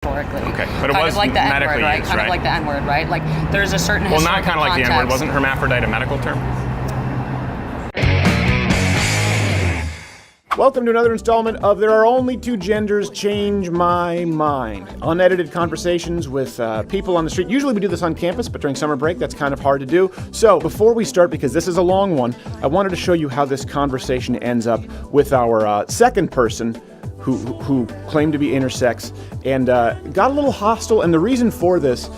metaphorically. Okay, but it kind was of like the medically N-word, right? used, Kind right? of like the N-word, right? Like there's a certain Well, historical not kind of like the context. N-word. Wasn't hermaphrodite a medical term? Welcome to another installment of There Are Only Two Genders, Change My Mind. Unedited conversations with people on the street. Usually we do this on campus, but during summer break, that's kind of hard to do. So before we start, because this is a long one, I wanted to show you how this conversation ends up with our second person who claimed to be intersex and got a little hostile. And the reason for this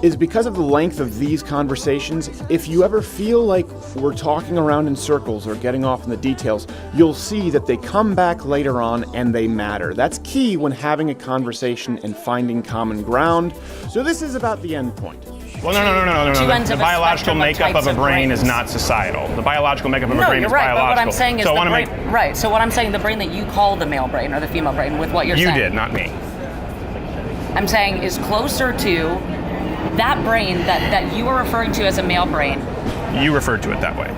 is because of the length of these conversations. If you ever feel like we're talking around in circles or getting off in the details, you'll see that they come back later on and they matter. That's key when having a conversation and finding common ground. So this is about the end point. Well, no. Two ends The of a biological spectrum of makeup types of a of brain is brains. not societal. The biological makeup of a brain you're is right, biological. but what I'm saying is so the I want brain, to make right. So what I'm saying, the brain that you call the male brain or the female brain, with what you're you saying. did, not me. I'm saying is closer to that brain that you are referring to as a male brain. You referred to it that way.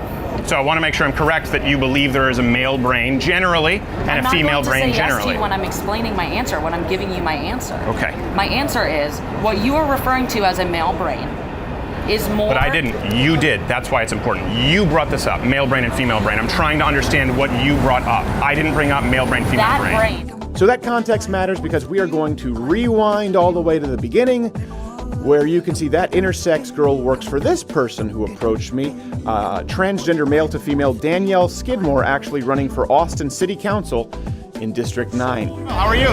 So I want to make sure I'm correct that you believe there is a male brain generally and a female brain generally. I'm not going to say yes to you when I'm explaining my answer, when I'm giving you my answer. Okay. My answer is what you are referring to as a male brain is more. But I didn't. You did. That's why it's important. You brought this up, male brain and female brain. I'm trying to understand what you brought up. I didn't bring up male brain, female that brain. So that context matters because we are going to rewind all the way to the beginning, where you can see that intersex girl works for this person who approached me, transgender male to female Danielle Skidmore, actually running for Austin City Council in District 9. How are you?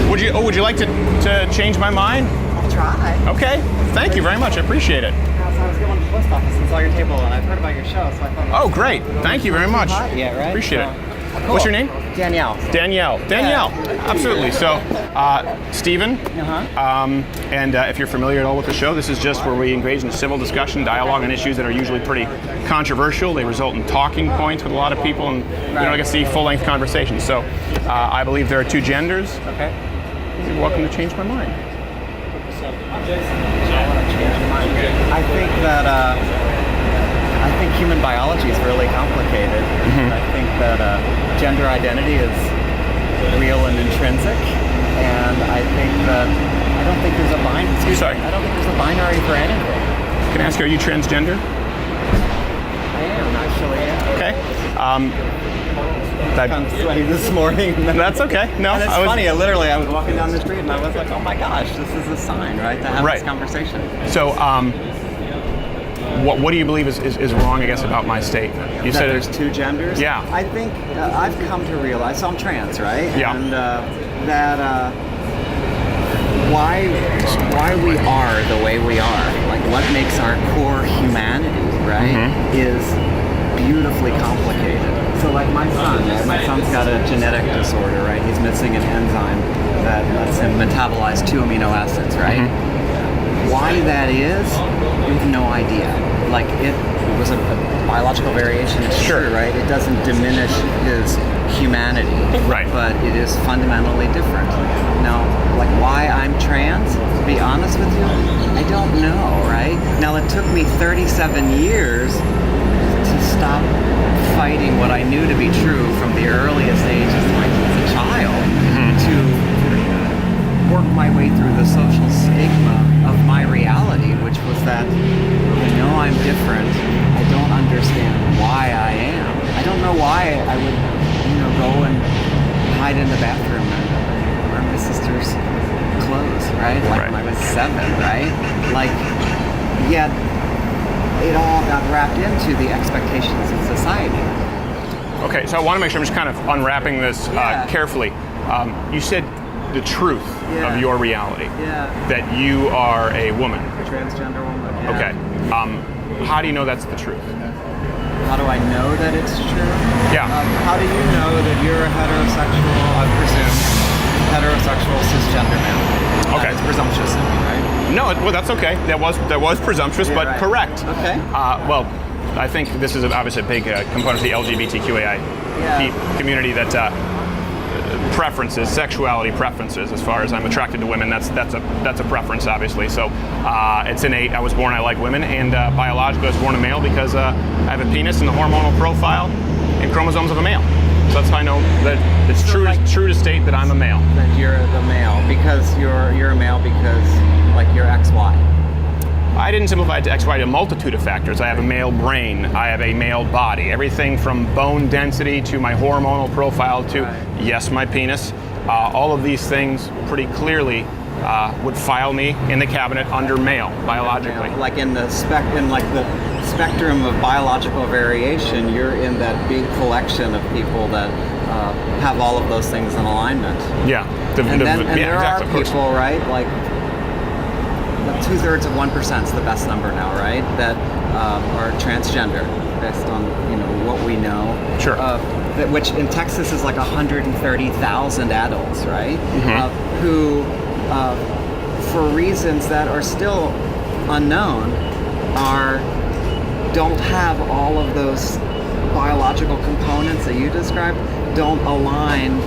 Would you like to change my mind? I'll try. Okay. Thank you very much. I appreciate it. I was going to the post office and saw your table, and I've heard about your show, so I thought. Oh, great. Thank you very much. Not yet, right? Appreciate So, it. cool. What's your name? Danielle. Danielle. Absolutely. So, Stephen. Uh-huh. And if you're familiar at all with the show, this is just where we engage in civil discussion, dialogue on issues that are usually pretty controversial. They result in talking points with a lot of people, and you don't get to see full-length conversations. So, I believe there are two genders. Okay. You're welcome to change my mind. I think that I think human biology is really complicated. Mm-hmm. I think that gender identity is real and intrinsic, and I think that I don't think there's a binary. Sorry. I don't think there's a binary for anything. Can I ask you, are you transgender? I am actually. Yeah. Okay. I'm sweaty this morning. That's okay. No, And it's funny. I was walking down the street and I was like, oh my gosh, this is a sign, right, to have this conversation. So, what do you believe is wrong, I guess, about my state? You said there's two genders? Yeah. I think I've come to realize, so I'm trans, right? Yeah. And that why we are the way we are, like what makes our core humanity, right, is beautifully complicated. So like my son's got a genetic disorder, right? He's missing an enzyme that lets him metabolize 2 amino acids, right? Why that is, we have no idea. Like it was a biological variation, it's true, right? It doesn't diminish his humanity, Right. but it is fundamentally different. Now, like why I'm trans, to be honest with you, I don't know, right? Now it took me 37 years to stop fighting what I knew to be true from the earliest ages, like as a child, to work my way through the social stigma of my reality, which was that I know I'm different. I don't understand why I am. I don't know why I would, go and hide in the bathroom and wear my sister's clothes, right? Like when I was 7, right? Like, yet it all got wrapped into the expectations of society. Okay, so I want to make sure I'm just kind of unwrapping this carefully. You said the truth of your reality. Yeah. That you are a woman. A transgender woman. Yeah. Okay. How do you know that's the truth? How do I know that it's true? Yeah. How do you know that you're a heterosexual, I presume, heterosexual cisgender male? Okay. It's presumptuous of me, right? No, well, that's okay. That was presumptuous, but right. correct. Okay. Well, I think this is obviously a big component of the LGBTQAI community that preferences, sexuality preferences. As far as I'm attracted to women, that's a preference, obviously. So it's innate. I was born, I like women, and biologically I was born a male because I have a penis and the hormonal profile and chromosomes of a male. So that's how I know that it's So, true. like- True to state that I'm a male. That you're the male because you're a male because like you're XY. I didn't simplify it to XY to a multitude of factors. I have a male brain. I have a male body. Everything from bone density to my hormonal profile to, yes, my penis. All of these things pretty clearly would file me in the cabinet under male biologically. Like in the spectrum of biological variation, you're in that big collection of people that have all of those things in alignment. Yeah. And there exactly, are of course. people, right? Like 2/3 of 1% is the best number now, right? That are transgender, based on what we know. Sure. Which in Texas is like 130,000 adults, right? Who, for reasons that are still unknown, don't have all of those biological components that you described, don't align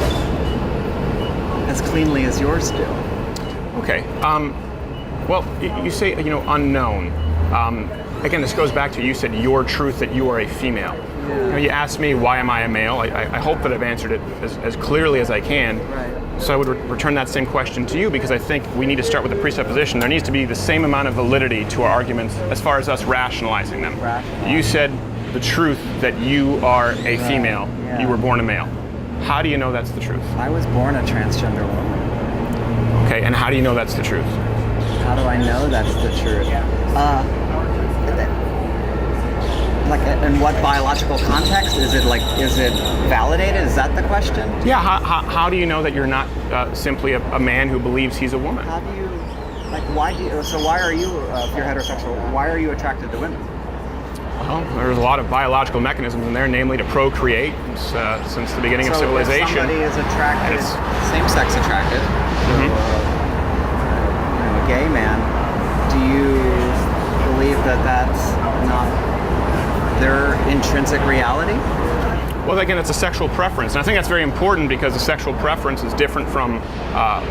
as cleanly as yours do. Okay. Well, you say, unknown. Again, this goes back to, you said your truth that you are a female. Yeah. You asked me, why am I a male? I hope that I've answered it as clearly as I can. Right. So I would return that same question to you, because I think we need to start with the presupposition. There needs to be the same amount of validity to our arguments as far as us rationalizing them. You said the truth that you are a female. Yeah. You were born a male. How do you know that's the truth? I was born a transgender woman. Okay, and how do you know that's the truth? How do I know that's the truth? Like, in what biological context? Is it validated? Is that the question? Yeah, how do you know that you're not simply a man who believes he's a woman? How do you, why are you, if you're heterosexual, why are you attracted to women? Well, there's a lot of biological mechanisms in there, namely to procreate since the beginning of civilization. If somebody is attracted, same-sex attracted, to a gay man, do you believe that that's not their intrinsic reality? Well, again, it's a sexual preference. And I think that's very important, because the sexual preference is different from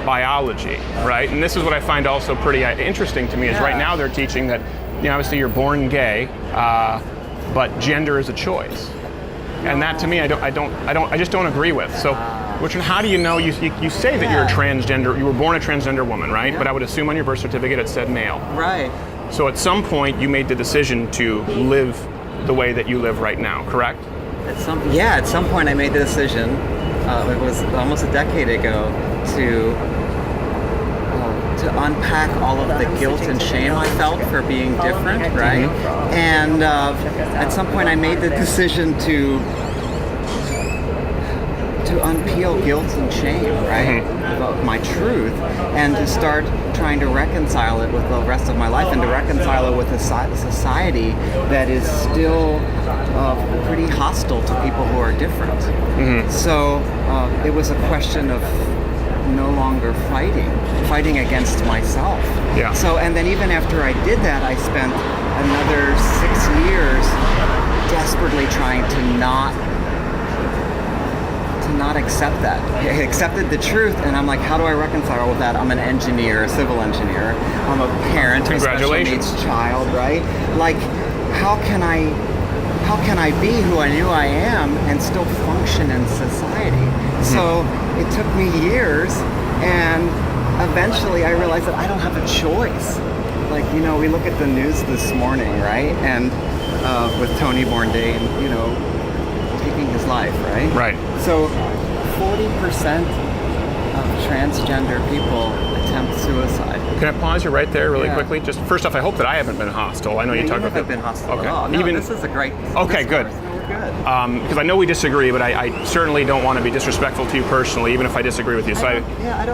biology, right? And this is what I find also pretty interesting to me, is right now they're teaching that, obviously you're born gay, but gender is a choice. And that, to me, I just don't agree with. So, Richard, how do you know? You say that you're a transgender, you were born a transgender woman, right? Yeah. But I would assume on your birth certificate it said male. Right. So at some point you made the decision to live the way that you live right now, correct? At some point I made the decision, it was almost a decade ago, to unpack all of the guilt and shame I felt for being different, right? And at some point I made the decision to unpeel guilt and shame, right, about my truth, and to start trying to reconcile it with the rest of my life, and to reconcile it with a society that is still pretty hostile to people who are different. So it was a question of no longer fighting against myself. Yeah. So, and then even after I did that, I spent another 6 years desperately trying to not accept that. I accepted the truth, and I'm like, how do I reconcile with that? I'm an engineer, a civil engineer. I'm a parent of a special needs child, right? Like, how can I be who I knew I am and still function in society? So it took me years, and eventually I realized that I don't have a choice. Like, we look at the news this morning, right? And with Tony Bourdain, taking his life, right? Right. So 40% of transgender people attempt suicide. Can I pause you right there really quickly? Just first off, I hope that I haven't been hostile. I know you talked about haven't been hostile Okay. at all. No, this is a great Okay, good. We're good. Because I know we disagree, but I certainly don't want to be disrespectful to you personally, even if I disagree with you. So I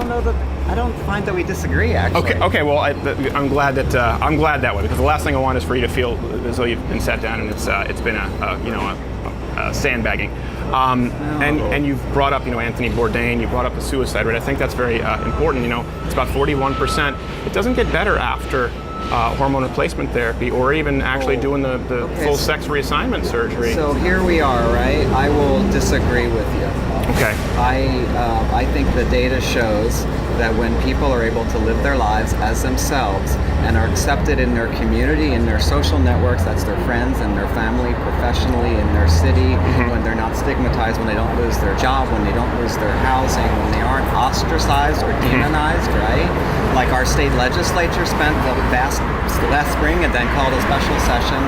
don't find that we disagree, actually. Okay. Well, I'm glad that way, because the last thing I want is for you to feel as though you've been sat down and it's been a sandbagging. And you've brought up, Anthony Bourdain. You brought up the suicide rate. I think that's very important. It's about 41%. It doesn't get better after hormone replacement therapy, or even actually doing the full sex reassignment surgery. So here we are, right? I will disagree with you. Okay. I think the data shows that when people are able to live their lives as themselves and are accepted in their community, in their social networks, that's their friends and their family, professionally, in their city, when they're not stigmatized, when they don't lose their job, when they don't lose their housing, when they aren't ostracized or demonized, right? Like our state legislature spent the last spring and then called a special session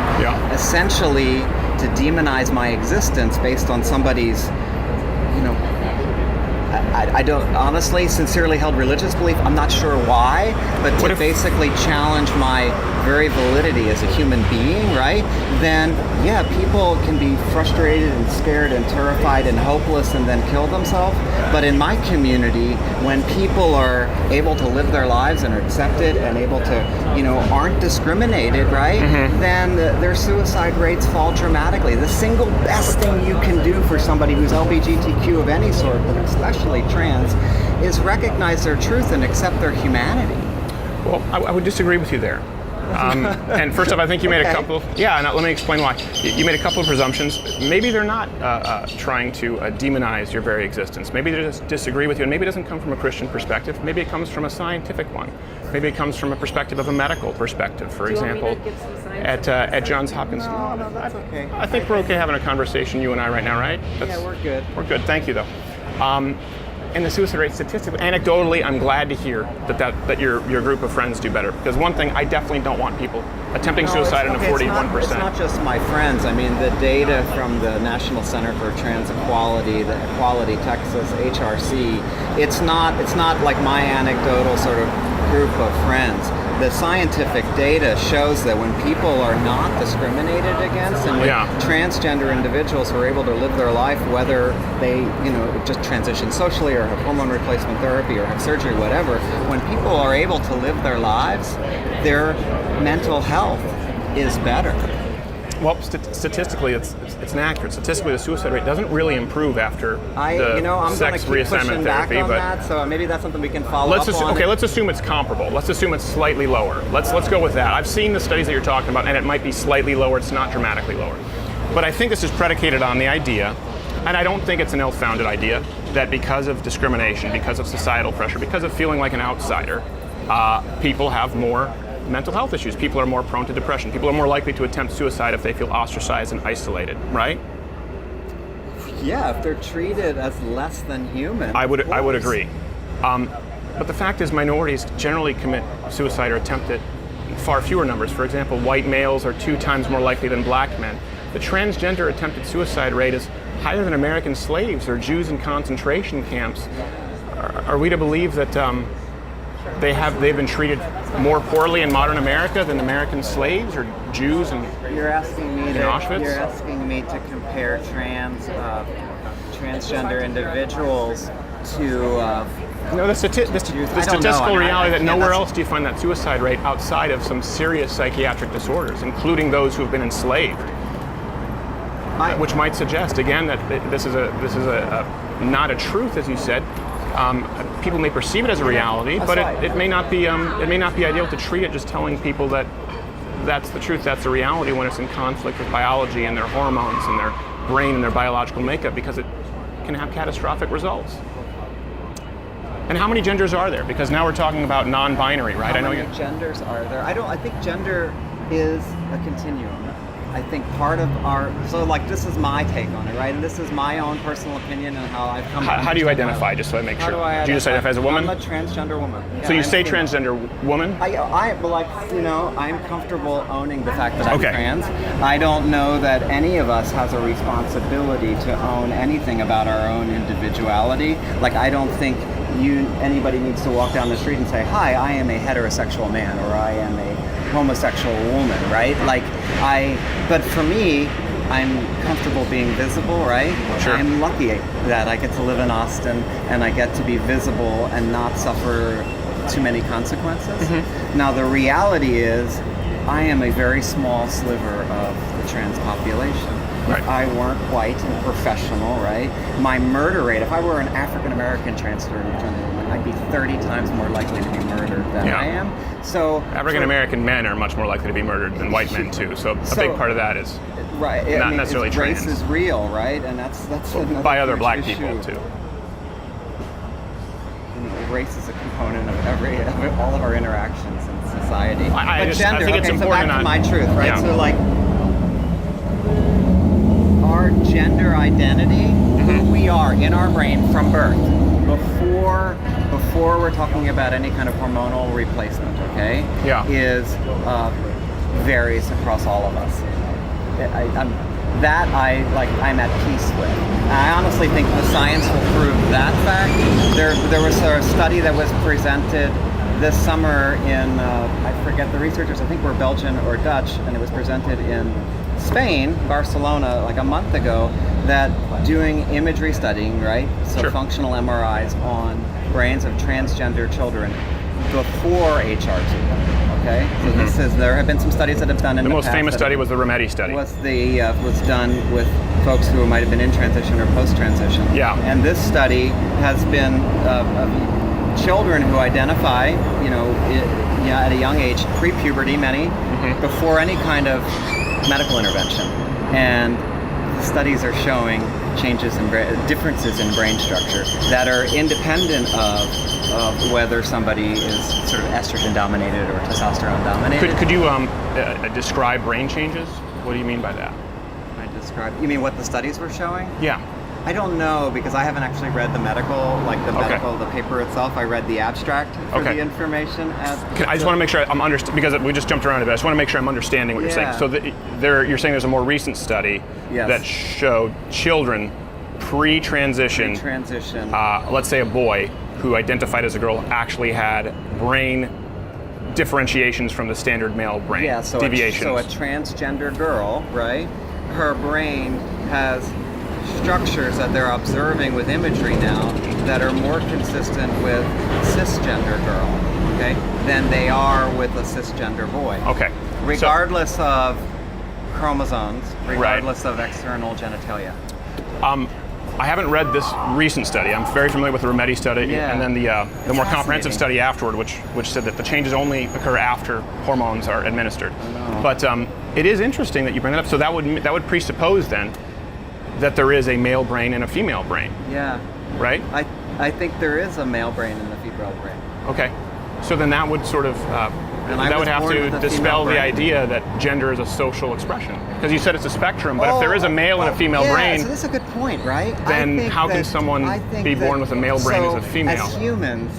essentially to demonize my existence based on somebody's, you know, I don't, honestly, sincerely held religious belief, I'm not sure why, but to basically challenge my very validity as a human being, right? Then, yeah, people can be frustrated and scared and terrified and hopeless and then kill themselves. But in my community, when people are able to live their lives and are accepted and able to, you know, aren't discriminated, right? Then their suicide rates fall dramatically. The single best thing you can do for somebody who's LGBTQ of any sort, but especially trans, is recognize their truth and accept their humanity. Well, I would disagree with you there. And first off, I think you made a couple. Yeah, and let me explain why. You made a couple of presumptions. Maybe they're not trying to demonize your very existence. Maybe they just disagree with you, and maybe it doesn't come from a Christian perspective. Maybe it comes from a scientific one. Maybe it comes from a perspective of a medical perspective. For example, at Johns Hopkins. No, that's okay. I think we're okay having a conversation, you and I, right now, right? Yeah, we're good. We're good. Thank you, though. And the suicide rate statistically, anecdotally, I'm glad to hear that your group of friends do better. Because one thing, I definitely don't want people attempting suicide in a 41%. It's not just my friends. I mean, the data from the National Center for Trans Equality, the Equality Texas, HRC, it's not like my anecdotal sort of group of friends. The scientific data shows that when people are not discriminated against and when transgender individuals are able to live their life, whether they, you know, just transition socially or have hormone replacement therapy or have surgery, whatever, when people are able to live their lives, their mental health is better. Well, statistically, it's inaccurate. Statistically, the suicide rate doesn't really improve after I'm sex reassignment therapy. Back on that, so maybe that's something we can follow up on. Okay, let's assume it's comparable. Let's assume it's slightly lower. Let's go with that. I've seen the studies that you're talking about, and it might be slightly lower. It's not dramatically lower. But I think this is predicated on the idea, and I don't think it's an ill-founded idea, that because of discrimination, because of societal pressure, because of feeling like an outsider, people have more mental health issues. People are more prone to depression. People are more likely to attempt suicide if they feel ostracized and isolated, right? Yeah, if they're treated as less than human. I would agree. But the fact is, minorities generally commit suicide or attempt it in far fewer numbers. For example, white males are 2 times more likely than black men. The transgender attempted suicide rate is higher than American slaves or Jews in concentration camps. Are we to believe that they've been treated more poorly in modern America than American slaves or Jews in Auschwitz? You're asking me to compare transgender individuals to the statistical reality that nowhere else do you find that suicide rate outside of some serious psychiatric disorders, including those who have been enslaved. Which might suggest again that this is not a truth, as you said. People may perceive it as a reality, but it may not be ideal to treat it just telling people that that's the truth, that's the reality, when it's in conflict with biology and their hormones and their brain and their biological makeup, because it can have catastrophic results. And how many genders are there? Because now we're talking about non-binary, right? How many genders are there? I think gender is a continuum. I think part of this is my take on it, right? And this is my own personal opinion and how I've come. How do you identify, just so I make sure? Do you just identify as a woman? I'm a transgender woman. Yeah, so you say transgender woman? I'm comfortable owning the fact that I'm trans. I don't know that any of us has a responsibility to own anything about our own individuality. Like, I don't think anybody needs to walk down the street and say, "Hi, I am a heterosexual man," or "I am a homosexual woman," right? But for me, I'm comfortable being visible, right? Sure. I'm lucky that I get to live in Austin and I get to be visible and not suffer too many consequences. Mm-hmm. Now, the reality is, I am a very small sliver of the trans population. Right. If I weren't white and professional, right? My murder rate, if I were an African-American transgender woman, I'd be 30 times more likely to be murdered than I am. So African-American men are much more likely to be murdered than white men too. So a big part of that is not necessarily trans. Race is real, right? And that's by other black people too. race is a component of all of our interactions in society. I But think gender, it's okay, so important back to on- my truth, right? Yeah. So like, our gender identity, who we are in our brain from birth, before we're talking about any kind of hormonal replacement, okay? Yeah. Is varies across all of us. I'm at peace with. I honestly think the science will prove that fact. There was a study that was presented this summer in, I forget the researchers, I think were Belgian or Dutch, and it was presented in Spain, Barcelona, like a month ago, that doing imagery studying, right? So Sure. functional MRIs on brains of transgender children before HRT. Okay, so there have been some studies that have done in The the most past famous that study was the Rometty study. was done with folks who might have been in transition or post-transition. Yeah. And this study has been children who identify, at a young age, pre-puberty, many, before any kind of medical intervention, and the studies are showing changes in differences in brain structure that are independent of whether somebody is sort of estrogen dominated or testosterone dominated. Could you describe brain changes? What do you mean by that? You mean what the studies were showing? Yeah. I don't know, because I haven't actually read the the paper itself. I read the abstract for the information. I just want to make sure I'm because we just jumped around a bit. I just want to make sure I'm understanding what you're saying. So you're saying there's a more recent study that showed children pre-transition, let's say a boy who identified as a girl actually had brain differentiations from the standard male brain. Yeah, so deviations. So a transgender girl, right? Her brain has structures that they're observing with imagery now that are more consistent with cisgender girl, okay, than they are with a cisgender boy. Okay. Regardless of chromosomes, regardless of external genitalia. I haven't read this recent study. I'm very familiar with the Rometty study, and then the more comprehensive study afterward, which said that the changes only occur after hormones are administered. But it is interesting that you bring that up. So that would presuppose then that there is a male brain and a female brain. Yeah. Right? I think there is a male brain and a female brain. Okay. So then that would sort of that would have to dispel the idea that gender is a social expression, because you said it's a spectrum. But if there is a male and a female brain, so that's a good point, right? Then how can someone be born with a male brain as a female? As humans,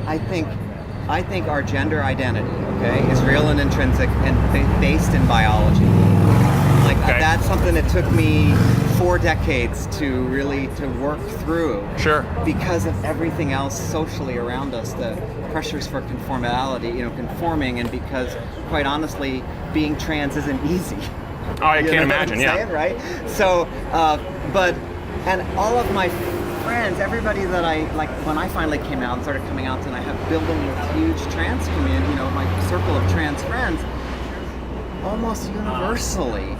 I think our gender identity, okay, is real and intrinsic and based in biology. That's something that took me 4 decades to work through. Sure. Because of everything else socially around us, the pressures for conformity, conforming, and because, quite honestly, being trans isn't easy. Oh, I can't imagine. What I'm saying, right? So, and all of my friends, everybody that when I finally came out and started coming out, and I have building this huge trans community, my circle of trans friends, almost universally,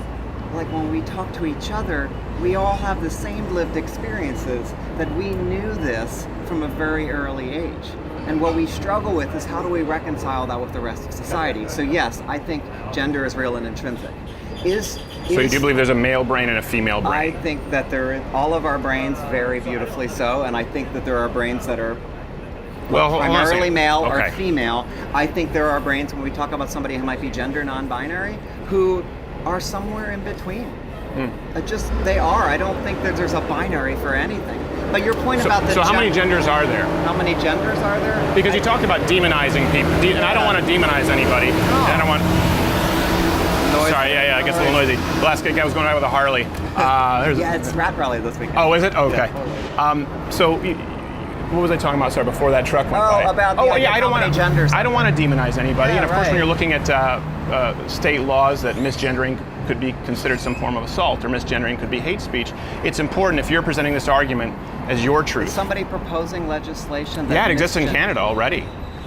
like when we talk to each other, we all have the same lived experiences, that we knew this from a very early age. And what we struggle with is, how do we reconcile that with the rest of society? So yes, I think gender is real and intrinsic. So you do believe there's a male brain and a female brain? I think that all of our brains very beautifully so, and I think that there are brains that are primarily male or female. I think there are brains, when we talk about somebody who might be gender non-binary, who are somewhere in between. They are. I don't think that there's a binary for anything. But your point about the how many genders are there? How many genders are there? Because you talked about demonizing people, and I don't want to demonize anybody. No. I don't want. Noise. Sorry, it gets a little noisy. The last guy was going out with a Harley. It's Rat Rally this weekend. Oh, is it? Oh, okay. What was I talking about? Sorry, before that truck went by. I don't want to genders. I don't want to demonize anybody. And of course, when you're looking at state laws that misgendering could be considered some form of assault, or misgendering could be hate speech, it's important, if you're presenting this argument as your truth. Is somebody proposing legislation that it exists in Canada already.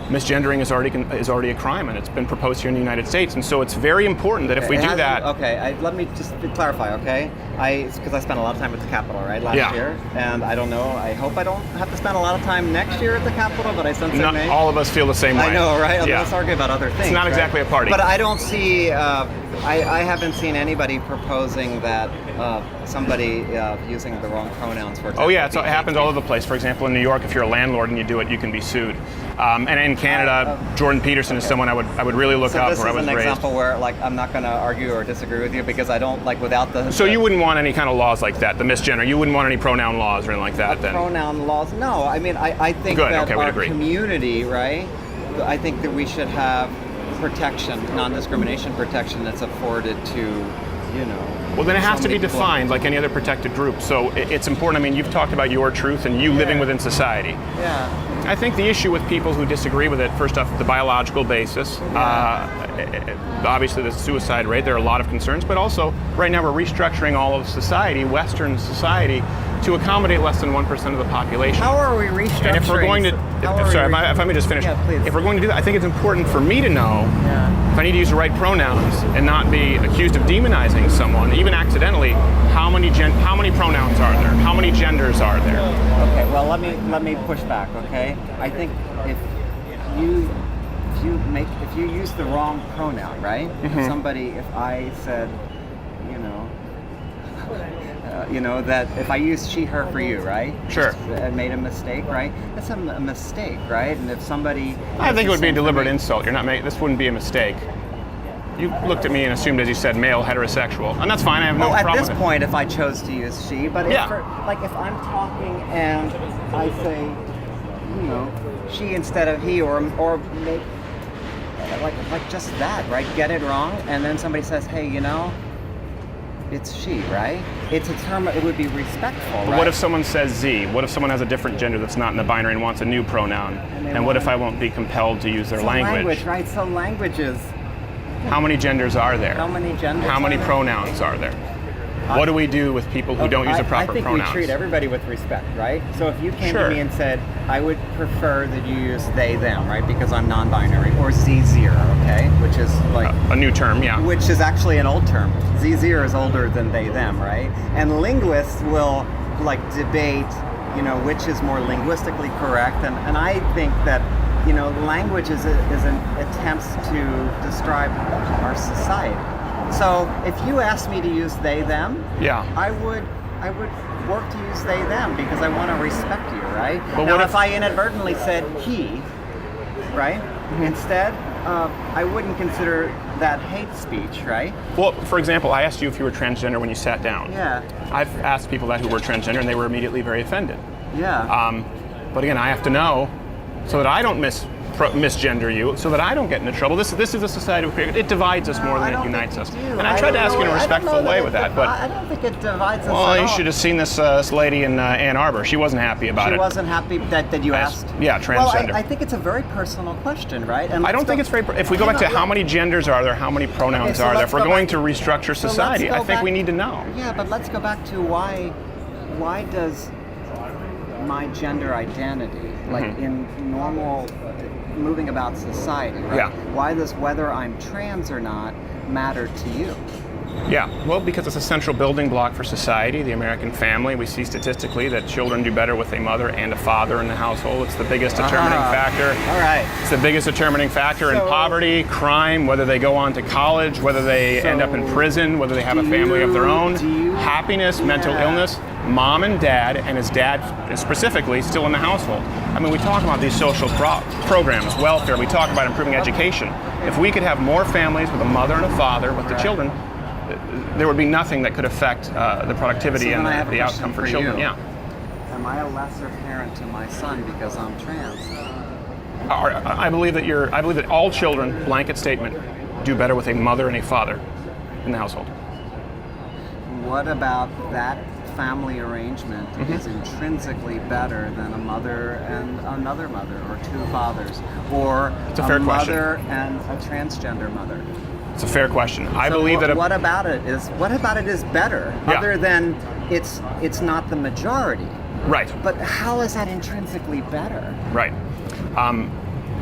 Misgendering is already a crime, and it's been proposed here in the United States, and so it's very important that if we do that. Let me just clarify, okay? because I spent a lot of time at the Capitol, right, last year, and I don't know. I hope I don't have to spend a lot of time next year at the Capitol, but I sense I may. All of us feel the same way. I know, right? Yeah. Let's argue about other things. It's not exactly a party. But I don't see. I haven't seen anybody proposing that somebody using the wrong pronouns for. Oh yeah, it happens all over the place. For example, in New York, if you're a landlord and you do it, you can be sued. And in Canada, Jordan Peterson is someone I would really look up. This where I was is an raised. example where, like, I'm not going to argue or disagree with you because I don't like without the. So you wouldn't want any kind of laws like that, the misgender. You wouldn't want any pronoun laws or anything like that, then. Pronoun laws? No, I mean I think Good, that okay, we'd our agree. community, right? I think that we should have protection, non-discrimination protection that's afforded to, you know. Well, then it has so to be many people. defined like any other protected group. So it's important. I mean, you've talked about your truth and you living within society. Yeah. I think the issue with people who disagree with it, first off, the biological basis, obviously the suicide rate, there are a lot of concerns, but also right now we're restructuring all of society, Western society, to accommodate less than 1% of the population. How are we restructuring? And if we're going to, if I may just finish. Yeah, please. If we're going to do that, I think it's important for me to know if I need to use the right pronouns and not be accused of demonizing someone, even accidentally. How many pronouns are there? How many genders are there? Okay, well let me push back. Okay, I think if you use the wrong pronoun, right? If I said, that if I use she, her for you, right? Sure. I made a mistake, right? That's a mistake, right? And if somebody, I think it would be a deliberate insult. You're not making. This wouldn't be a mistake. You looked at me and assumed, as you said, male, heterosexual, and that's fine. I have no problem at with this it. point, if I chose to use she, but if I'm talking and I say, she instead of he, or make like just that, right? Get it wrong, and then somebody says, hey, it's she, right? It's a term. It would be respectful, right? What if someone says Z? What if someone has a different gender that's not in the binary and wants a new pronoun? And what if I won't be compelled to use their language? Right? So languages. How many genders are there? How many genders? How many are there? pronouns are there? What do we do with people who don't use the proper pronouns? I think we treat everybody with respect, right? So if you came to me and said, I would prefer that you use they, them, right? Because I'm non-binary, or Z0, okay? Which is like... a new term, yeah. Which is actually an old term. Z0 is older than they, them, right? And linguists will debate, which is more linguistically correct. And I think that, language is an attempt to describe our society. So if you asked me to use they, them, I would work to use they, them because I want to respect you, right? But now, if I inadvertently said he, right, instead, I wouldn't consider that hate speech, right? Well, for example, I asked you if you were transgender when you sat down. Yeah. I've asked people that who were transgender, and they were immediately very offended. Yeah. But again, I have to know so that I don't misgender you, so that I don't get into trouble. This is a society we created. It divides us more than it unites us. And I tried to ask you in a respectful way with that, but I don't think it divides us. Well, at you all. should have seen this lady in Ann Arbor. She wasn't happy about it. She wasn't happy that you asked? Yeah, transgender. Well, I think it's a very personal question, right? And I don't think it's very... If we go back to how many genders are there, how many pronouns are there, if we're going to restructure society, I think we need to know. Yeah, but let's go back to why does my gender identity, in normal moving about society, right? Yeah. Why does whether I'm trans or not matter to you? Yeah, well, because it's a central building block for society, the American family. We see statistically that children do better with a mother and a father in the household. It's the biggest determining factor. All right. It's the biggest determining factor in poverty, crime, whether they go on to college, whether they end up in prison, whether they have a family of their own, happiness, mental illness. Mom and dad, and his dad specifically, still in the household. I mean, we talk about these social programs, welfare, we talk about improving education. If we could have more families with a mother and a father with the children, there would be nothing that could affect the productivity and the outcome for children. You. Yeah. Am I a lesser parent to my son because I'm trans? I believe that all children, blanket statement, do better with a mother and a father in the household. What about that family arrangement is intrinsically better than a mother and another mother, or two fathers, or a mother and a transgender mother? It's a fair question. I believe that. What about it is better, other than it's not the majority? Right. But how is that intrinsically better? Right.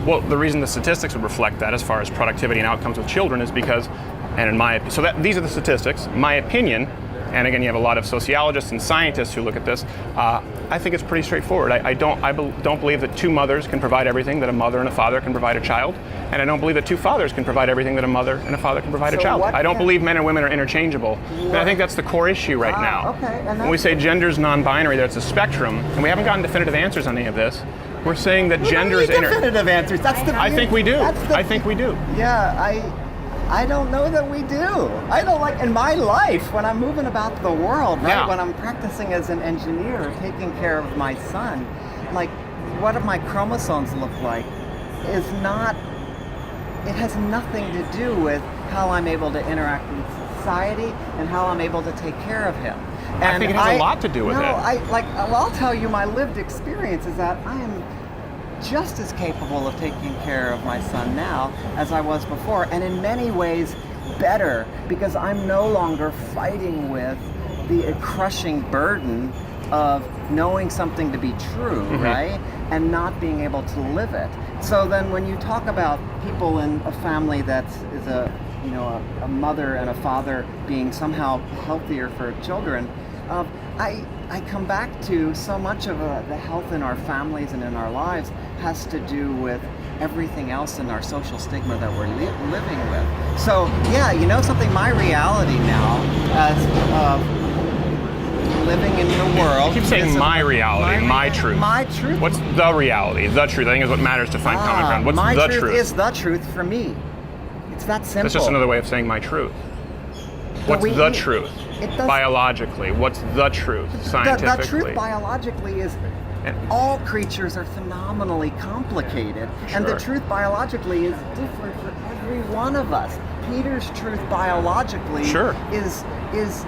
Well, the reason the statistics would reflect that, as far as productivity and outcomes with children, is because, and in my so that these are the statistics. My opinion and again, you have a lot of sociologists and scientists who look at this, I think it's pretty straightforward. I don't believe that two mothers can provide everything that a mother and a father can provide a child, and I don't believe that two fathers can provide everything that a mother and a father can provide a child. I don't believe men and women are interchangeable, and I think that's the core issue right now. Okay, when we say gender's non-binary, that it's a spectrum, and we haven't gotten definitive answers on any of this, we're saying that gender is definitive answers. That's the. I think we do. I think we do. Yeah, I don't know that we do. I don't like in my life when I'm moving about the world, right? Yeah. When I'm practicing as an engineer, taking care of my son, like what do my chromosomes look like is not. It has nothing to do with how I'm able to interact in society and how I'm able to take care of him. And I think it has a lot to do with it. I'll tell you my lived experience is that I am just as capable of taking care of my son now as I was before, and in many ways better, because I'm no longer fighting with the crushing burden of knowing something to be true, right? And not being able to live it. So then when you talk about people in a family that is a mother and a father being somehow healthier for children, I come back to so much of the health in our families and in our lives has to do with everything else in our social stigma that we're living with. So yeah, something, my reality now as living in your world. You keep saying my reality, my truth. My truth. What's the reality? The truth, I think, is what matters to find common ground. What's my the truth? truth? Is the truth for me. It's that simple. That's just another way of saying my truth. What's the truth? Biologically, what's the truth scientifically? The truth biologically is all creatures are phenomenally complicated, and the truth biologically is different for every one of us. Peter's truth biologically is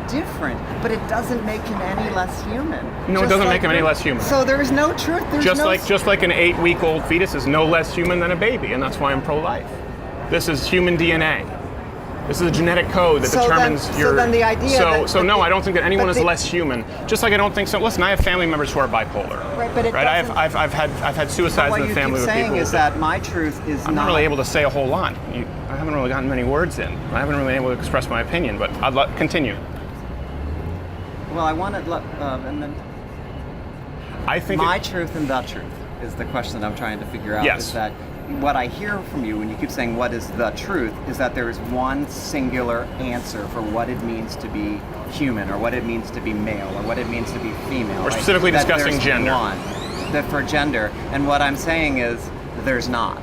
different, but it doesn't make him any less human. No, it doesn't make him any less human. So there is no truth. Just like an 8-week-old fetus is no less human than a baby, and that's why I'm pro-life. This is human DNA. This is a genetic code that determines your. So then the idea. No, I don't think that anyone is less human. Just like I don't think so. Listen, I have family members who are bipolar. Right, but it doesn't. I've had suicides in the family with people. What you keep saying is that my truth is I'm not really able to say a whole lot. I haven't really gotten many words in. I haven't really been able to express my opinion, but I'd continue. Well, I wanted, and then. I think my truth and the truth is the question that I'm trying to figure out. Yes. Is that what I hear from you when you keep saying what is the truth is that there is one singular answer for what it means to be human, or what it means to be male, or what it means to be female. We're specifically discussing gender. That for gender, and what I'm saying is there's not.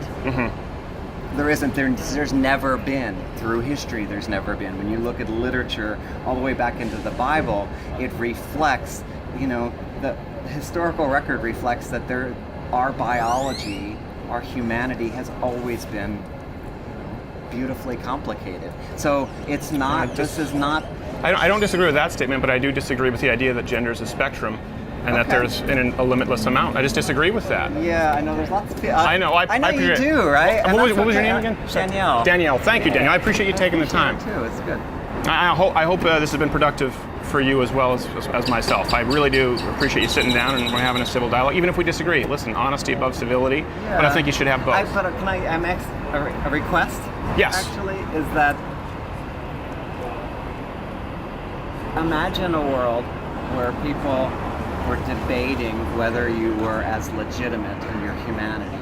There isn't. There's never been through history. There's never been. When you look at literature all the way back into the Bible, it reflects. The historical record reflects that our biology. Our humanity has always been beautifully complicated. So it's not. This is not. I don't disagree with that statement, but I do disagree with the idea that gender is a spectrum, and that there's a limitless amount. I just disagree with that. Yeah, I know. There's lots of people. I know. I know you do, right? What was your name again? Danielle. Danielle. Thank you, Danielle. I appreciate you taking the time. Too. It's good. I hope this has been productive for you as well as myself. I really do appreciate you sitting down and we're having a civil dialogue, even if we disagree. Listen, honesty above civility, yeah. But I think you should have both. Can I ask a request? Yes. Actually, is that imagine a world where people were debating whether you were as legitimate in your humanity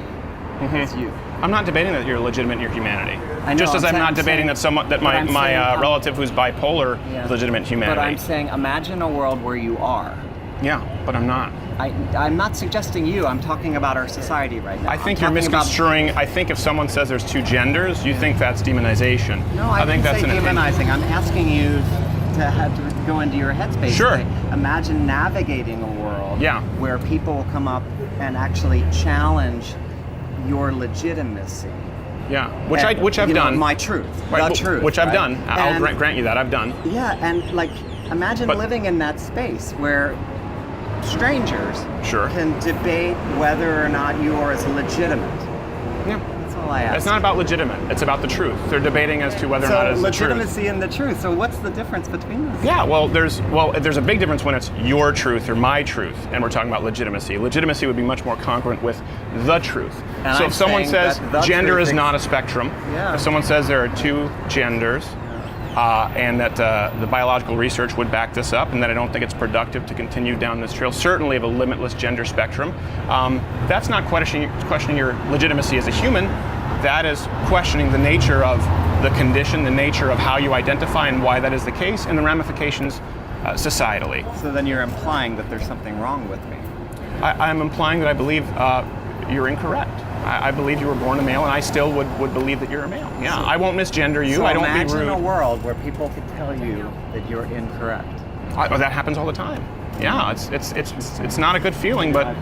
as you. I'm not debating that you're legitimate in your humanity. I know, just as I'm not debating that my relative who's bipolar is legitimate in humanity. But I'm saying, imagine a world where you are. Yeah, but I'm not. I'm not suggesting you. I'm talking about our society right now. I think you're misconstruing. I think if someone says there's two genders, you think that's demonization. No, I think that's demonizing. I'm asking you to have to go into your headspace. Sure. Imagine navigating a world where people will come up and actually challenge your legitimacy. Yeah, which I've done. My truth, right, the truth. Which I've done. I'll grant you that I've done. Yeah, and imagine living in that space where strangers can debate whether or not you are as legitimate. Yeah. That's all I ask. It's not about legitimate. It's about the truth. They're debating as to whether or not it's the truth. Legitimacy and the truth. So what's the difference between those? Yeah, there's a big difference when it's your truth or my truth, and we're talking about legitimacy. Legitimacy would be much more congruent with the truth. And so if someone says gender is not a spectrum, if if someone says there are two genders, and that the biological research would back this up, and that I don't think it's productive to continue down this trail, certainly of a limitless gender spectrum. That's not questioning your legitimacy as a human. That is questioning the nature of the condition, the nature of how you identify and why that is the case, and the ramifications societally. So then you're implying that there's something wrong with me. I'm implying that I believe you're incorrect. I believe you were born a male, and I still would believe that you're a male. Yeah, I won't misgender you. So I don't be imagine rude. a world where people could tell you that you're incorrect. That happens all the time. Yeah, it's not a good feeling, but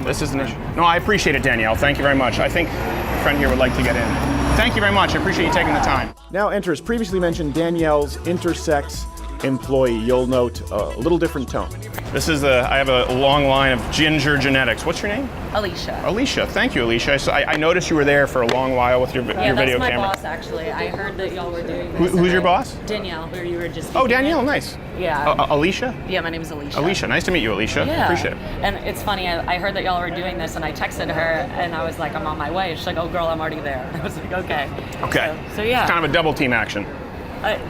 this is an issue. No, I appreciate it, Danielle. Thank you very much. I think a friend here would like to get in. Thank you very much. I appreciate you taking the time. Now enters previously mentioned Danielle's intersex employee. You'll note a little different tone. This is I have a long line of ginger genetics. What's your name? Alicia. Alicia. Thank you, Alicia. So I noticed you were there for a long while with your video camera. Yeah, that's my boss, actually. I heard that y'all were doing this. Who's your boss? Danielle, who you were just Oh, speaking Danielle, with. nice. Yeah. Alicia? Yeah, my name is Alicia. Alicia, nice to meet you, Alicia. Yeah. Appreciate it. And it's funny, I heard that y'all were doing this, and I texted her, and I was like, I'm on my way. She's like, oh, girl, I'm already there. I was like, okay. Okay. So yeah. It's kind of a double team action.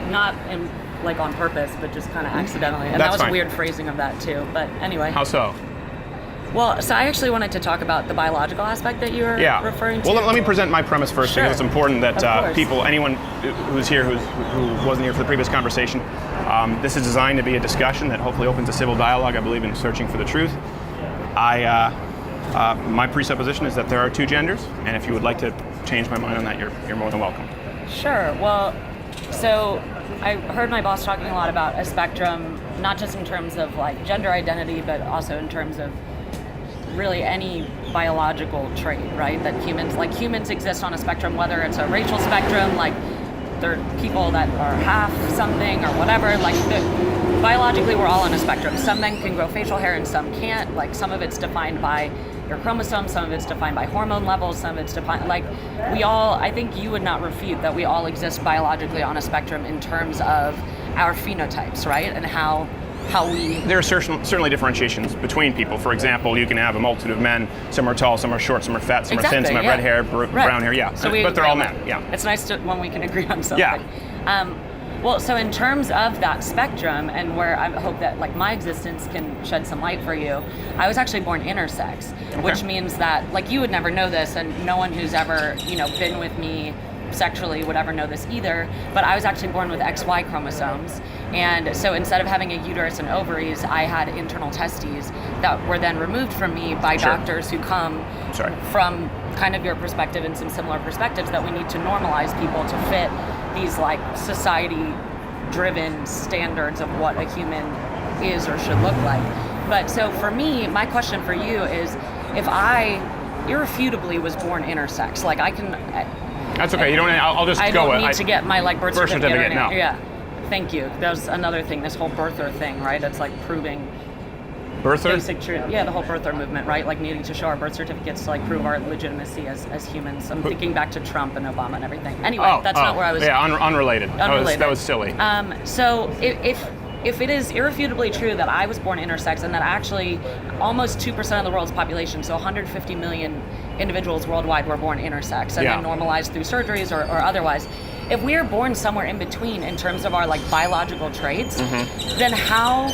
Not like on purpose, but just kind of accidentally. And That's that was fine. a weird phrasing of that, too. But anyway. How so? Well, so I actually wanted to talk about the biological aspect that you were referring to. Well, let me present my premise first, Sure. because it's important that Of course. people, anyone who's here who wasn't here for the previous conversation, this is designed to be a discussion that hopefully opens a civil dialogue. I believe in searching for the truth. My presupposition is that there are two genders, and if you would like to change my mind on that, you're more than welcome. Sure. Well, so I heard my boss talking a lot about a spectrum, not just in terms of like gender identity, but also in terms of really any biological trait, right? That humans exist on a spectrum, whether it's a racial spectrum, like there are people that are half something or whatever, biologically we're all on a spectrum. Some men can grow facial hair and some can't. Like some of it's defined by your chromosomes, some of it's defined by hormone levels, some of it's defined, I think you would not refute that we all exist biologically on a spectrum in terms of our phenotypes, right? And how we... There are certainly differentiations between people. For example, you can have a multitude of men. Some are tall, some are short, some are fat, some are thin, some have red hair, brown hair, yeah. So but they're all men, yeah. It's nice when we can agree on something. Yeah. Well, so in terms of that spectrum, and where I hope that my existence can shed some light for you, I was actually born intersex, which means that you would never know this, and no one who's ever been with me sexually would ever know this either, but I was actually born with XY chromosomes, and so instead of having a uterus and ovaries, I had internal testes that were then removed from me by doctors who come from kind of your perspective and some similar perspectives, that we need to normalize people to fit these society-driven standards of what a human is or should look like. But so for me, my question for you is, if I irrefutably was born intersex, I can... That's okay. You don't. I'll just I go. don't need to get my birth certificate. No. Yeah. Thank you. That was another thing. This whole birther thing, right? It's proving birther. Basic truth. Yeah, the whole birther movement, right? Needing to show our birth certificates to prove our legitimacy as humans. I'm thinking back to Trump and Obama and everything. Anyway, that's not where I was. Yeah, unrelated. That was silly. So if it is irrefutably true that I was born intersex and that actually almost 2% of the world's population, so 150 million individuals worldwide, were born intersex and then normalized through surgeries or otherwise, if we are born somewhere in between in terms of our biological traits, then how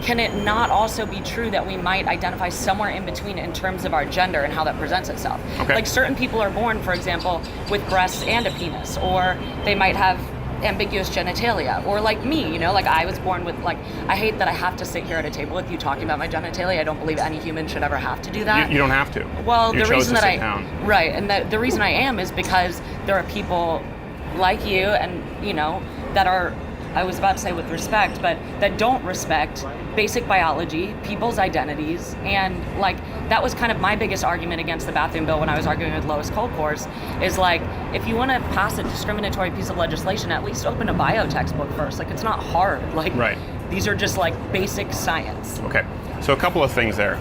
can it not also be true that we might identify somewhere in between in terms of our gender and how that presents itself? Okay. Certain people are born, for example, with breasts and a penis, or they might have ambiguous genitalia, or me, I was born with I hate that I have to sit here at a table with you talking about my genitalia. I don't believe any human should ever have to do that. You don't have to. Well, you the reason that and the reason I am is because there are people like you and that are, I was about to say with respect, but that don't respect basic biology, people's identities, and that was kind of my biggest argument against the bathroom bill when I was arguing with Lois Kolkhorst, is if you want to pass a discriminatory piece of legislation, at least open a bio textbook first. It's not hard. Right. These are just basic science. Okay. So a couple of things there.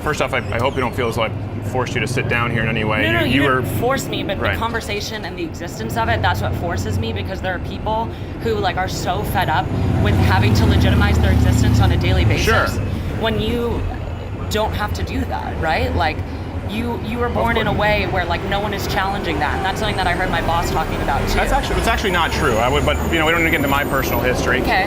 First off, I hope you don't feel as though I forced you to sit down here in any way. No, you didn't force me, but right. The conversation and the existence of it, that's what forces me, because there are people who are so fed up with having to legitimize their existence on a daily basis. Sure. When you don't have to do that, right? you were born in a way where like no one is challenging that, and that's something that I heard my boss talking about too. It's actually not true. But we don't need to get into my personal history. Okay.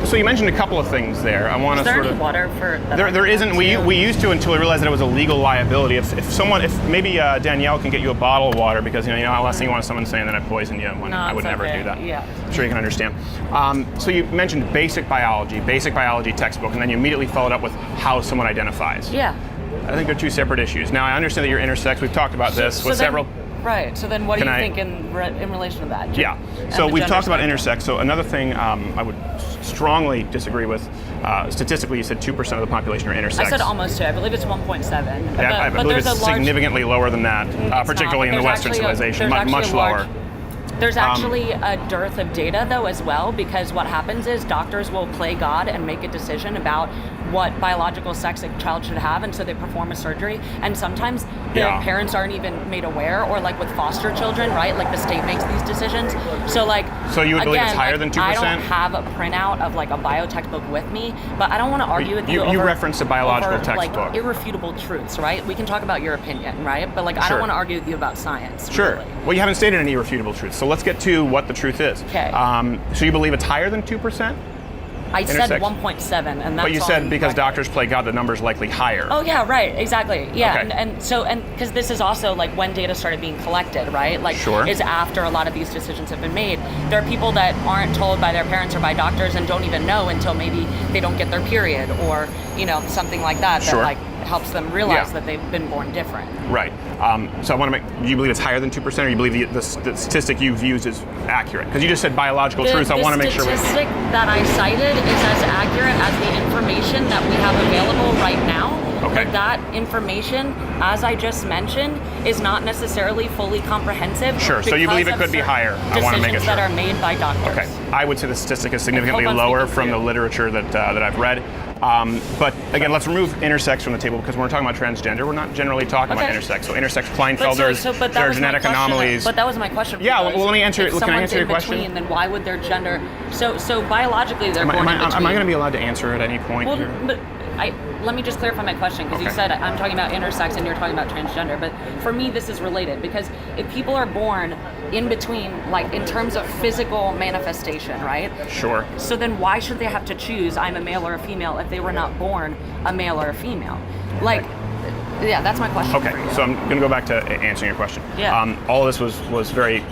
So you mentioned a couple of things there. I want to sort of. Is there any water for? There isn't. We used to until we realized that it was a legal liability. If maybe Danielle can get you a bottle of water, because the last thing you want is someone saying that I poisoned you. When I would never do that. Yeah. I'm sure you can understand. So you mentioned basic biology textbook, and then you immediately followed up with how someone identifies. Yeah. I think they're two separate issues. Now I understand that you're intersex. We've talked about this with several. Right. So then, what do you think in relation to that? Yeah. So we've talked about intersex. So another thing I would strongly disagree with. Statistically, you said 2% of the population are intersex. I said almost 2. I believe it's 1.7. I believe it's significantly lower than that, particularly in the Western civilization, much lower. There's actually a dearth of data, though, as well, because what happens is doctors will play God and make a decision about what biological sex a child should have, and so they perform a surgery, and sometimes the parents aren't even made aware, or like with foster children, right? Like the state makes these decisions. So you would believe it's higher than 2%? I don't have a printout of like a bio textbook with me, but I don't want to argue with you. You referenced a biological textbook. Like irrefutable truths, right? We can talk about your opinion, right? But I don't want to argue with you about science. Sure. Really. Well, you haven't stated any irrefutable truths, so let's get to what the truth is. Okay. So you believe it's higher than 2%? I said 1.7, and that's. But you said because doctors play God, the number's likely higher. Oh yeah, right, exactly. Yeah, okay. and because this is also like when data started being collected, right? Like, is after a lot of these decisions have been made. There are people that aren't told by their parents or by doctors and don't even know until maybe they don't get their period, or something like that. That like helps them realize that they've been born different. Right. So I want to do you believe it's higher than 2%, or you believe the statistic you've used is accurate? Because you just said biological truth. I want to make sure. The statistic that I cited is as accurate as the information that we have available right now. Okay. But that information, as I just mentioned, is not necessarily fully comprehensive. Sure. So you believe it could be higher. I want to make it sure. Decisions that are made by doctors. Okay. I would say the statistic is significantly lower from the literature that I've read. But again, let's remove intersex from the table, because when we're talking about transgender, we're not generally talking about intersex. So intersex Klinefelters, there are genetic anomalies. But that was my question. Yeah, well, let me answer. Can I answer your question? Between, then why would their gender? So biologically, they're born in between. Am I going to be allowed to answer at any point here? But let me just clarify my question, because you said I'm talking about intersex and you're talking about transgender. But for me, this is related, because if people are born in between, like in terms of physical manifestation, right? Sure. So then why should they have to choose I'm a male or a female if they were not born a male or a female? Like, yeah, that's my question. Okay, so I'm going to go back to answering your question. Yeah. All of this was very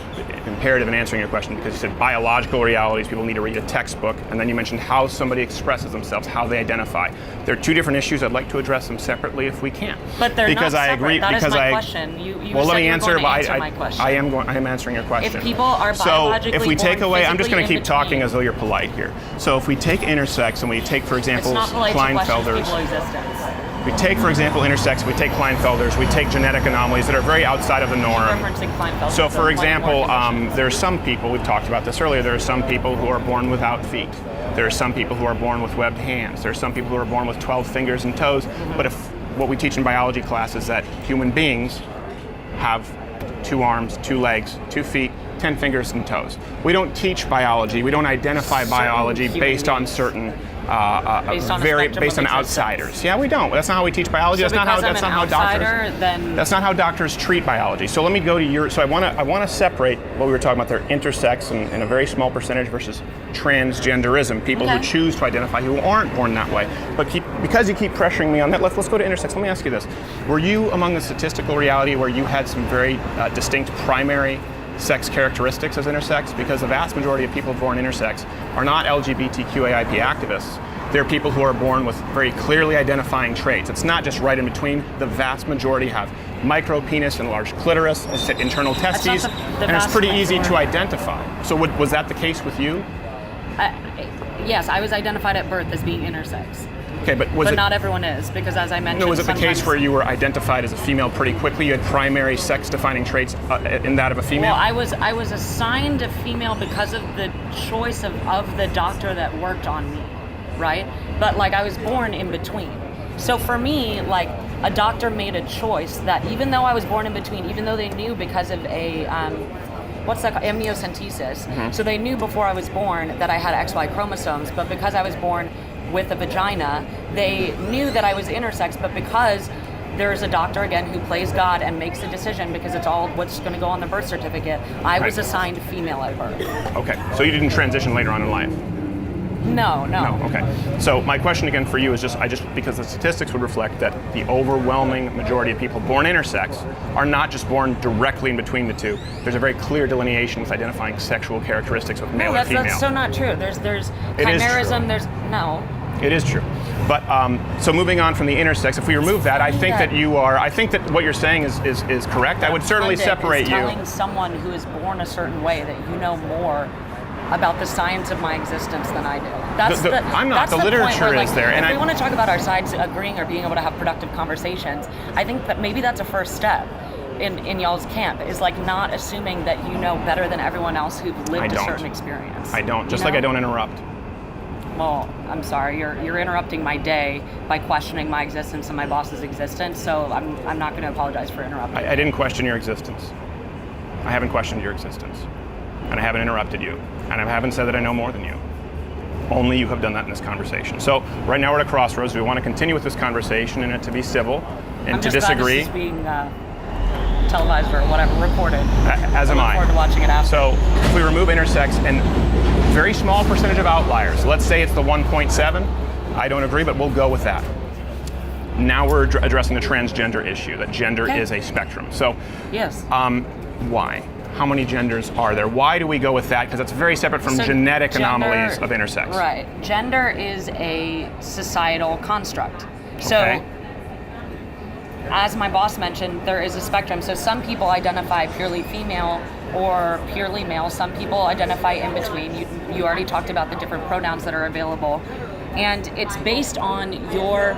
imperative in answering your question, because you said biological realities, people need to read a textbook, and then you mentioned how somebody expresses themselves, how they identify. There are two different issues. I'd like to address them separately if we can. But they're because not I separate. agree. That because is my I question. You well, let me answer my question. I am answering your question. If people are biologically so if we take born away, I'm just going to keep between, talking as though you're polite here. So if we take intersex and we take, for example, Klinefelters. We take, for example, intersex, we take Klinefelters, we take genetic anomalies that are very outside of the norm. So, for example, there are some people, we've talked about this earlier, there are some people who are born without feet. There are some people who are born with webbed hands. There are some people who are born with 12 fingers and toes. But what we teach in biology class is that human beings have 2 arms, 2 legs, 2 feet, 10 fingers and toes. We don't teach biology. We don't identify biology based on certain based on outsiders. Yeah, we don't. That's not how we teach biology. So that's not how doctors treat biology. So let me go to your. So I want to separate what we were talking about there, intersex and a very small percentage versus transgenderism, people who choose to identify who aren't born that way. But because you keep pressuring me on that, let's go to intersex. Let me ask you this: were you among the statistical reality where you had some very distinct primary sex characteristics as intersex? Because the vast majority of people born intersex are not LGBTQAIP activists. They're people who are born with very clearly identifying traits. It's not just right in between. The vast majority have micro penis and large clitoris, internal testes, and it's pretty easy to identify. So was that the case with you? Yes, I was identified at birth as being intersex. Okay, but not everyone is, because as I mentioned, no, was it the case where you were identified as a female pretty quickly? You had primary sex-defining traits in that of a female? Well, I was assigned a female because of the choice of the doctor that worked on me, right? But I was born in between. So for me, a doctor made a choice that even though I was born in between, even though they knew because of a amniocentesis, so they knew before I was born that I had XY chromosomes, but because I was born with a vagina, they knew that I was intersex, but because there's a doctor, again, who plays God and makes a decision because it's all what's going to go on the birth certificate. I was assigned female at birth. Okay, so you didn't transition later on in life? No. Okay. So my question again for you is just because the statistics would reflect that the overwhelming majority of people born intersex are not just born directly in between the two. There's a very clear delineation with identifying sexual characteristics with male and female. That's so not true. There's chimerism. There's no. It is true. But so moving on from the intersex, if we remove that, I think that what you're saying is correct. I would certainly separate you. Telling someone who is born a certain way that you know more about the science of my existence than I do. I'm not. The literature is there. If we want to talk about our sides agreeing or being able to have productive conversations, I think that maybe that's a first step in y'all's camp, is like not assuming that you know better than everyone else who've lived a certain experience. I don't. Just like I don't interrupt. Well, I'm sorry. You're interrupting my day by questioning my existence and my boss's existence. So I'm not going to apologize for interrupting. I didn't question your existence. I haven't questioned your existence, and I haven't interrupted you, and I haven't said that I know more than you. Only you have done that in this conversation. So right now we're at a crossroads. We want to continue with this conversation and it to be civil and to disagree. I'm just glad this is being televised or whatever, recorded. As am I. I look forward to watching it after. So if we remove intersex and very small percentage of outliers, let's say it's the 1.7, I don't agree, but we'll go with that. Now we're addressing the transgender issue, that gender is a spectrum. So yes. Why? How many genders are there? Why do we go with that? Because that's very separate from genetic anomalies of intersex. Right. Gender is a societal construct. So, as my boss mentioned, there is a spectrum. So some people identify purely female or purely male. Some people identify in between. You already talked about the different pronouns that are available. And it's based on your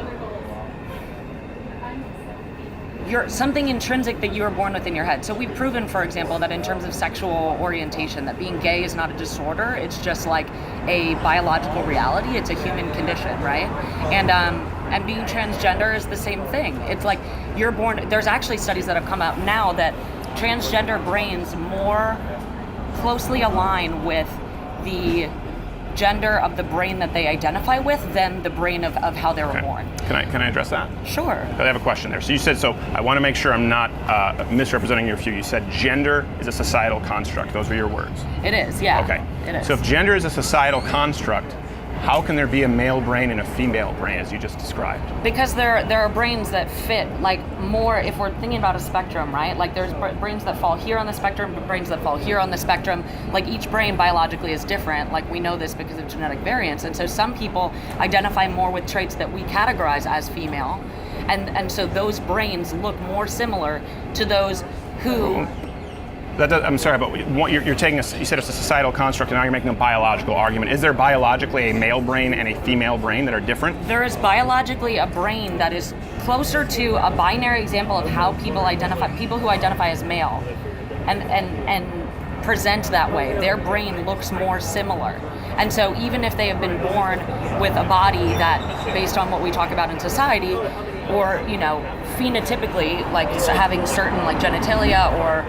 something intrinsic that you were born with in your head. So we've proven, for example, that in terms of sexual orientation, that being gay is not a disorder. It's just like a biological reality. It's a human condition, right? And being transgender is the same thing. It's like you're born. There's actually studies that have come out now that transgender brains more closely align with the gender of the brain that they identify with than the brain of how they were born. Can I address that? Sure. I have a question there. So you said, I want to make sure I'm not misrepresenting your view. You said gender is a societal construct. Those were your words. It is, yeah. Okay. It is. So if gender is a societal construct, how can there be a male brain and a female brain, as you just described? Because there are brains that fit, like more, if we're thinking about a spectrum, right? Like there's brains that fall here on the spectrum, but brains that fall here on the spectrum. Like each brain biologically is different. Like we know this because of genetic variance. And so some people identify more with traits that we categorize as female. And so those brains look more similar to those who... I'm sorry, but you're taking you said it's a societal construct, and now you're making a biological argument. Is there biologically a male brain and a female brain that are different? There is biologically a brain that is closer to a binary example of how people who identify as male and present that way. Their brain looks more similar. And so even if they have been born with a body that, based on what we talk about in society, or, phenotypically, like having certain like genitalia or,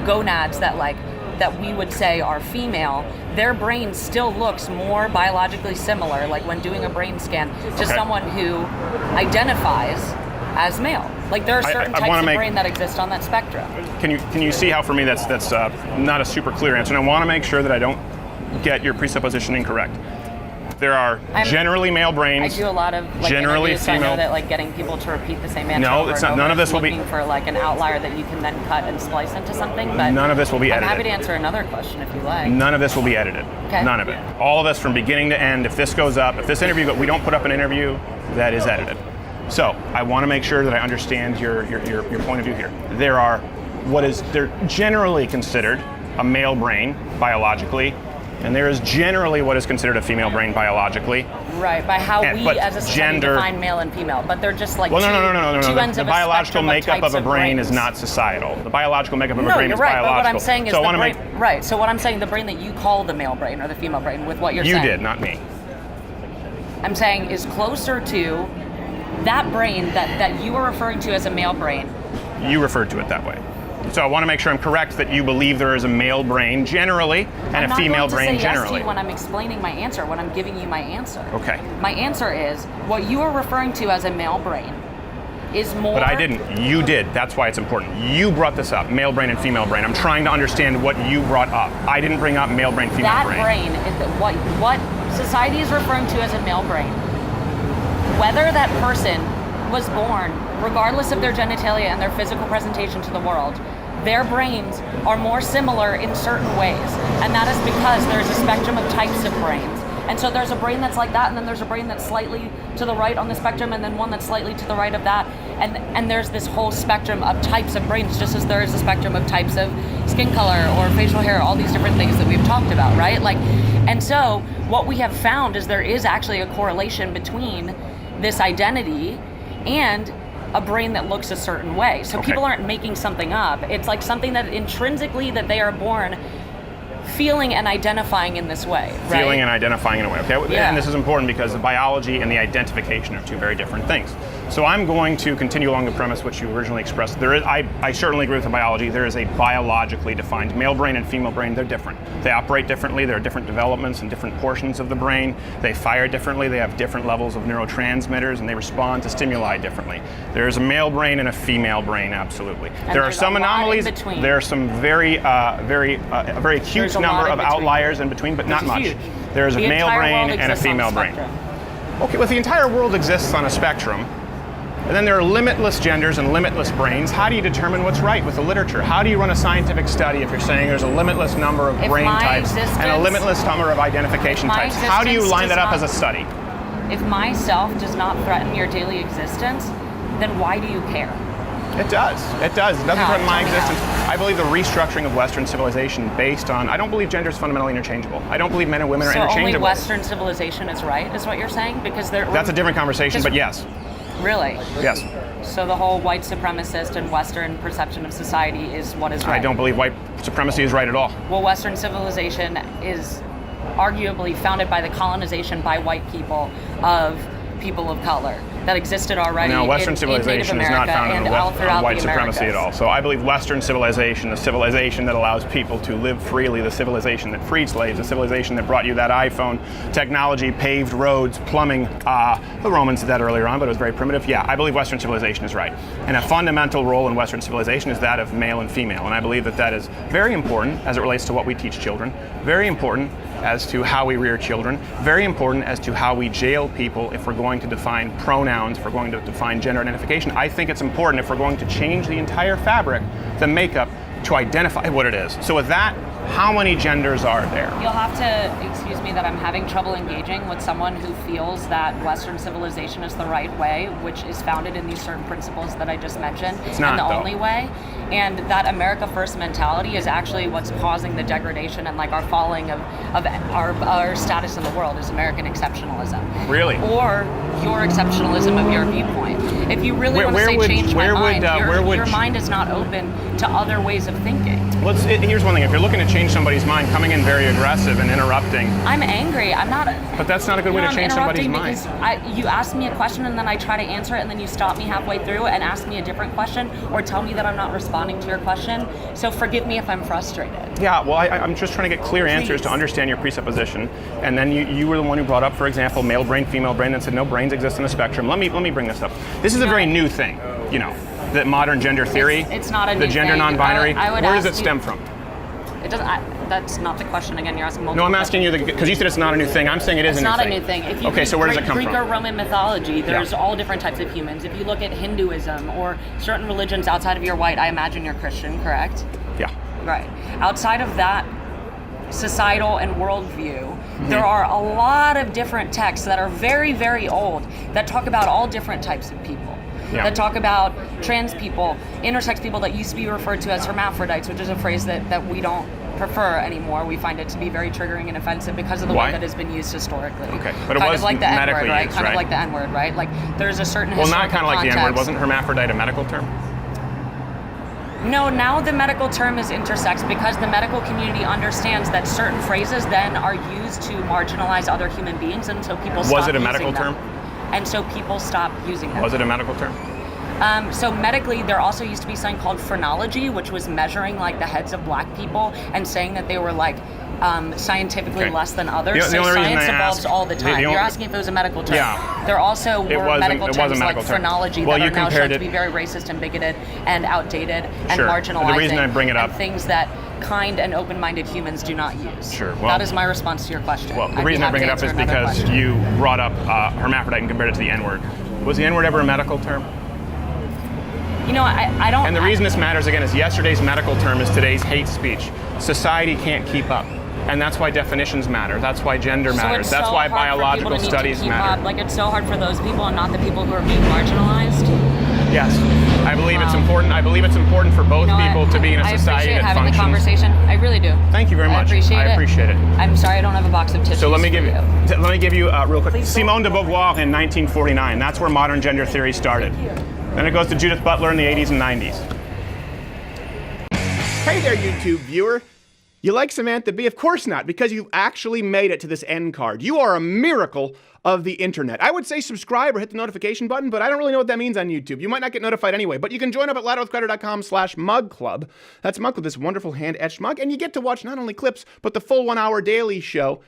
gonads that we would say are female, their brain still looks more biologically similar, like when doing a brain scan, to someone who identifies as male. Like there are certain types of brain that exist on that spectrum. Can you see how for me that's not a super clear answer? And I want to make sure that I don't get your presupposition incorrect. There are generally male brains. I do a lot of generally female. So I know that getting people to repeat the same answer. No, it's not. None of this will be looking for like an outlier that you can then cut and splice into something. But none of this will be edited. I'm happy to answer another question if you like. None of this will be edited. Okay. None of it. All of this from beginning to end. If this goes up, if this interview, we don't put up an interview that is edited. So I want to make sure that I understand your point of view here. They're generally considered a male brain biologically. And there is generally what is considered a female brain biologically. Right, by how we as a society define male and female, but they're just like two ends of a spectrum. The biological makeup of a brain is not societal. The biological makeup of a brain is biological. But what I'm saying is so what I'm saying, the brain that you call the male brain or the female brain, with what you're saying. You did, not me. I'm saying is closer to that brain that you are referring to as a male brain. You referred to it that way. So I want to make sure I'm correct that you believe there is a male brain generally and a female brain generally. I'm not going to say yes to you when I'm explaining my answer, when I'm giving you my answer. Okay. My answer is what you are referring to as a male brain is more... But I didn't. You did. That's why it's important. You brought this up, male brain and female brain. I'm trying to understand what you brought up. I didn't bring up male brain, female that brain. That brain is what society is referring to as a male brain. Whether that person was born, regardless of their genitalia and their physical presentation to the world, their brains are more similar in certain ways. And that is because there's a spectrum of types of brains. And so there's a brain that's like that, and then there's a brain that's slightly to the right on the spectrum, and then one that's slightly to the right of that. And there's this whole spectrum of types of brains, just as there is a spectrum of types of skin color or facial hair, all these different things that we've talked about, right? And so what we have found is there is actually a correlation between this identity and a brain that looks a certain way. So people aren't making something up. It's like something that intrinsically that they are born feeling and identifying in this way, right? Feeling and identifying in a way, okay? Yeah. And this is important because the biology and the identification are two very different things. So I'm going to continue along the premise which you originally expressed. There is, I certainly agree with the biology. There is a biologically defined male brain and female brain. They're different. They operate differently. There are different developments in different portions of the brain. They fire differently. They have different levels of neurotransmitters, and they respond to stimuli differently. There is a male brain and a female brain, absolutely. And there are some anomalies. There are some very acute number of outliers in between, but not much. There is a male brain and a female brain. Okay, well, the entire world exists on a spectrum. And then there are limitless genders and limitless brains. How do you determine what's right with the literature? How do you run a scientific study if you're saying there's a limitless number of brain types and a limitless number of identification types? How do you line that up as a study? If myself does not threaten your daily existence, then why do you care? It does. It does. It doesn't threaten my existence. I believe the restructuring of Western civilization based on, I don't believe gender is fundamentally interchangeable. I don't believe men and women are interchangeable. So only Western civilization is right, is what you're saying? Because that's a different conversation, but yes. Really? Yes. So the whole white supremacist and Western perception of society is what is right? I don't believe white supremacy is right at all. Well, Western civilization is arguably founded by the colonization by white people of people of color that existed already. No, Western civilization is not founded on white supremacy at all. So I believe Western civilization, the civilization that allows people to live freely, the civilization that freed slaves, the civilization that brought you that iPhone, technology, paved roads, plumbing. The Romans did that earlier on, but it was very primitive. Yeah, I believe Western civilization is right. And a fundamental role in Western civilization is that of male and female. And I believe that that is very important as it relates to what we teach children, very important as to how we rear children, very important as to how we jail people if we're going to define pronouns, if we're going to define gender identification. I think it's important if we're going to change the entire fabric, the makeup, to identify what it is. So with that, how many genders are there? You'll have to excuse me that I'm having trouble engaging with someone who feels that Western civilization is the right way, which is founded in these certain principles that I just mentioned. It's not, and the only way. And that America First mentality is actually what's causing the degradation and like our falling of our status in the world is American exceptionalism. Really? Or your exceptionalism of your viewpoint. If you really want to say change my mind, your mind is not open to other ways of thinking. Well, here's one thing. If you're looking to change somebody's mind, coming in very aggressive and interrupting. I'm angry. I'm not. But that's not a good way to change somebody's mind. You ask me a question and then I try to answer it and then you stop me halfway through and ask me a different question or tell me that I'm not responding to your question. So forgive me if I'm frustrated. Yeah, well, I'm just trying to get clear answers to understand your presupposition. And then you were the one who brought up, for example, male brain, female brain, and said no brains exist in the spectrum. Let me bring this up. This is a very new thing, you know. The modern gender theory, it's not a new the gender thing. non-binary. Where does it stem from? It doesn't. That's not the question. Again, you're asking No, multiple I'm asking you because you said it's not a new thing. I'm saying it is a new thing. It's not a new thing. If you okay, so where does it come Greek from? or Roman mythology, there's all different types of humans. If you look at Hinduism or certain religions outside of your white, I imagine you're Christian, correct? Yeah. Right. Outside of that societal and worldview, there are a lot of different texts that are very, very old that talk about all different types of people. Yeah. That talk about trans people, intersex people that used to be referred to as hermaphrodites, which is a phrase that we don't prefer anymore. We find it to be very triggering and offensive because of the way that it's been used historically. Okay, but it kind was of like the medically N-word, right? used, Kind right? of like the N-word, right? Like there's a certain well, not historical kind of like the context. N-word. Wasn't hermaphrodite a medical term? No, now the medical term is intersex because the medical community understands that certain phrases then are used to marginalize other human beings, and so people stop Was it a using medical them. term? And so people stop using them. Was it a medical term? So medically, there also used to be something called phrenology, which was measuring like the heads of black people and saying that they were like scientifically Okay. less than others. The only reason Science I evolves asked- all the time. the You're only- asking if it was a medical term. Yeah. There also It were wasn't- medical it was a terms medical like term. phrenology Well, that you are now compared shown to it- be very racist and bigoted and outdated and Sure. marginalizing. The reason I bring it up- and things that kind and open-minded humans do not use. Sure, well- that is my response to your question. Well, I'd the be reason I happy bring it to up is answer another because question. you brought up hermaphrodite and compared it to the N-word. Was the N-word ever a medical term? You know, I don't. And the reason this matters, again, is yesterday's medical term is today's hate speech. Society can't keep up. And that's why definitions matter. That's why gender So matters. it's That's so why hard for people biological to need to studies keep matter. up. Like, it's so hard for those people and not the people who are being marginalized. Yes, I believe it's important. I believe it's important for both You know people what? to be in a I society appreciate that having functions. the conversation. I really do. Thank you very much. I appreciate it. I appreciate it. I'm sorry I don't have a box of tissues. So let me give for you, real quick. Please don't. Simone de Beauvoir in 1949. That's where modern gender theory started. Then it goes to Judith Butler in the 80s and 90s. Hey there, YouTube viewer. You like Samantha Bee? Of course not, because you actually made it to this end card. You are a miracle of the internet. I would say subscribe or hit the notification button, but I don't really know what that means on YouTube. You might not get notified anyway, but you can join up at loudwithcrowder.com/mug-club. That's Mug Club, this wonderful hand-etched mug, and you get to watch not only clips, but the full 1 hour daily show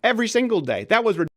every single day. That was ridiculous.